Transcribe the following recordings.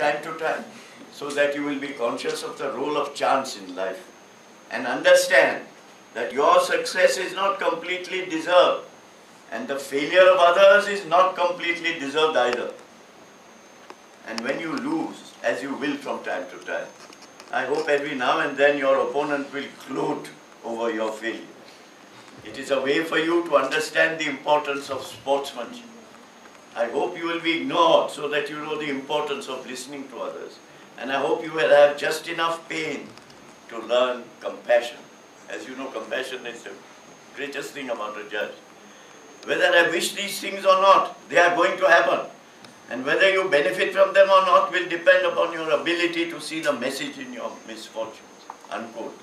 time to time, so that you will be conscious of the role of chance in life and understand that your success is not completely deserved and the failure of others is not completely deserved either. And when you lose, as you will from time to time, I hope every now and then your opponent will gloat over your failure. It is a way for you to understand the importance of sportsmanship. I hope you will be ignored so that you know the importance of listening to others. And I hope you will have just enough pain to learn compassion. As you know, compassion is the greatest thing about a judge. Whether I wish these things or not, they are going to happen. And whether you benefit from them or not will depend upon your ability to see the message in your misfortunes. Unquote.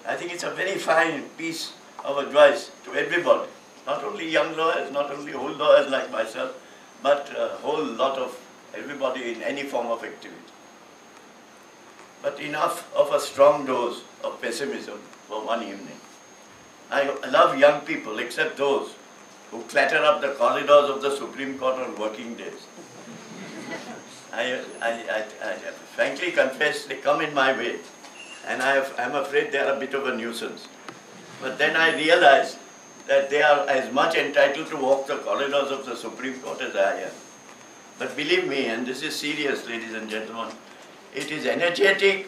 I think it's a very fine piece of advice to everybody. Not only young lawyers, not only old lawyers like myself, but a whole lot of everybody in any form of activity. But enough of a strong dose of pessimism for one evening. I love young people, except those who clatter up the corridors of the Supreme Court on working days. I frankly confess they come in my way, and I'm afraid they are a bit of a nuisance. But then I realize that they are as much entitled to walk the corridors of the Supreme Court as I am. But believe me, and this is serious, ladies and gentlemen, it is energetic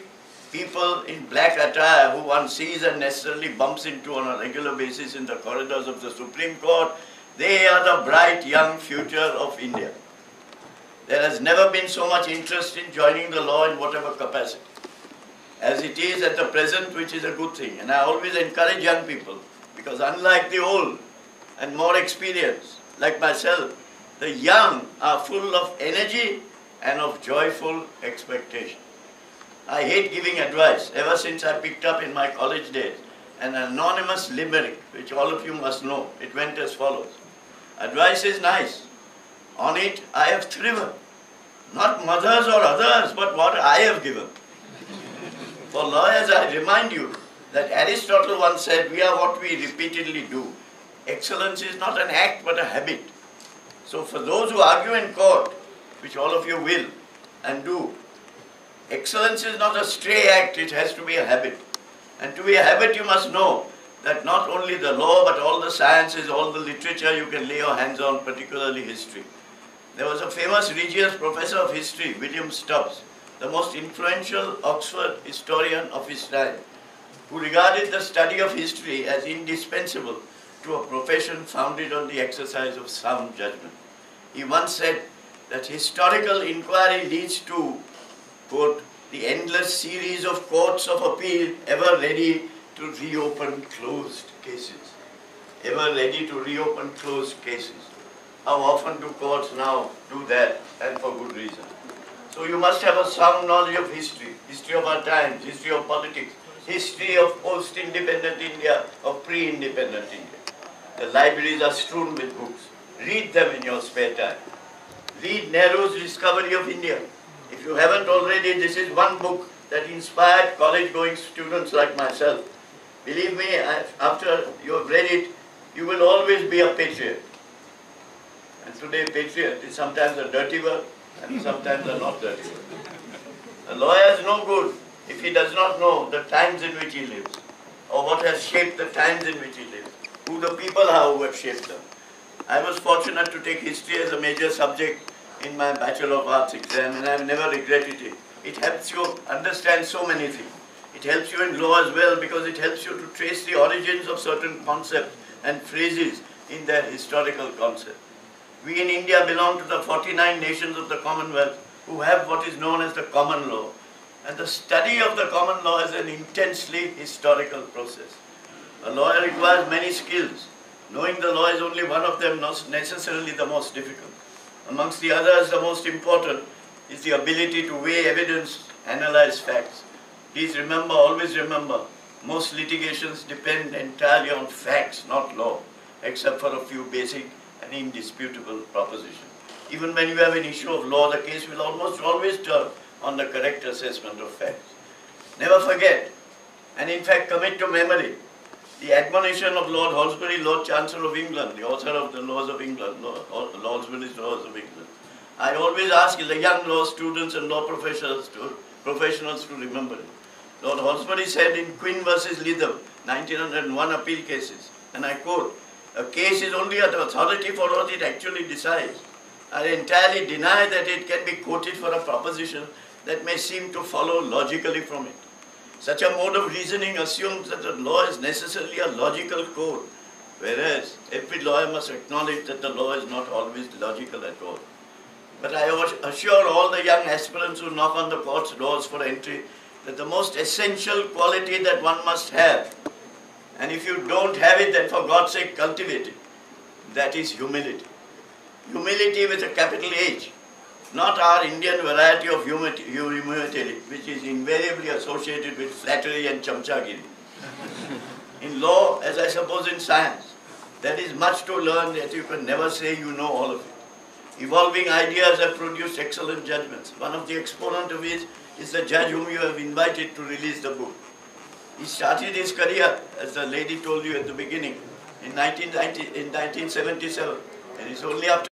people in black attire who one sees and necessarily bumps into on a regular basis in the corridors of the Supreme Court. They are the bright young future of India. There has never been so much interest in joining the law in whatever capacity as it is at the present, which is a good thing. And I always encourage young people, because unlike the old and more experienced, like myself, the young are full of energy and of joyful expectation. I hate giving advice. Ever since I picked up in my college days an anonymous limerick, which all of you must know. It went as follows. Advice is nice. On it I have thriven. Not mothers or others, but what I have given. For lawyers, I remind you that Aristotle once said, we are what we repeatedly do. Excellence is not an act, but a habit. So for those who argue in court, which all of you will and do, excellence is not a stray act, it has to be a habit. And to be a habit, you must know that not only the law, but all the sciences, all the literature you can lay your hands on, particularly history. There was a famous Regius professor of history, William Stubbs, the most influential Oxford historian of his time, who regarded the study of history as indispensable to a profession founded on the exercise of sound judgment. He once said that historical inquiry leads to, quote, the endless series of courts of appeal ever ready to reopen closed cases. Ever ready to reopen closed cases. How often do courts now do that, and for good reason? So you must have a sound knowledge of history, history of our times, history of politics, history of post-independent India, of pre-independent India. The libraries are strewn with books. Read them in your spare time. Read Nehru's Discovery of India. If you haven't already, this is one book that inspired college-going students like myself. Believe me, after you have read it, you will always be a patriot. And today, patriot is sometimes a dirty word, and sometimes a not dirty word. A lawyer is no good if he does not know the times in which he lives, or what has shaped the times in which he lives, who the people are who have shaped them. I was fortunate to take history as a major subject in my Bachelor of Arts exam, and I have never regretted it. It helps you understand so many things. It helps you in law as well, because it helps you to trace the origins of certain concepts and phrases in their historical concept. We in India belong to the 49 nations of the Commonwealth who have what is known as the common law. And the study of the common law is an intensely historical process. A lawyer requires many skills. Knowing the law is only one of them, not necessarily the most difficult. Amongst the others, the most important is the ability to weigh evidence, analyze facts. Please remember, always remember, most litigations depend entirely on facts, not law, except for a few basic and indisputable propositions. Even when you have an issue of law, the case will almost always turn on the correct assessment of facts. Never forget, and in fact commit to memory, the admonition of Lord Halsbury, Lord Chancellor of England, the author of the Laws of England, Halsbury's Laws of England, I always ask the young law students and law professionals to remember it. Lord Halsbury said in Quinn versus Lytham, 1901 appeal cases, and I quote, "A case is only an authority for what it actually decides. I entirely deny that it can be quoted for a proposition that may seem to follow logically from it. Such a mode of reasoning assumes that the law is necessarily a logical code, whereas every lawyer must acknowledge that the law is not always logical at all. But I assure all the young aspirants who knock on the court's doors for entry that the most essential quality that one must have, and if you don't have it, then for God's sake cultivate it, that is humility. Humility with a capital H, not our Indian variety of humility, which is invariably associated with flattery and chamchagiri. In law, as I suppose in science, there is much to learn that you can never say you know all of it. Evolving ideas have produced excellent judgments. One of the exponents of it is the judge whom you have invited to release the book. He started his career, as the lady told you at the beginning, in 1977, and it's only after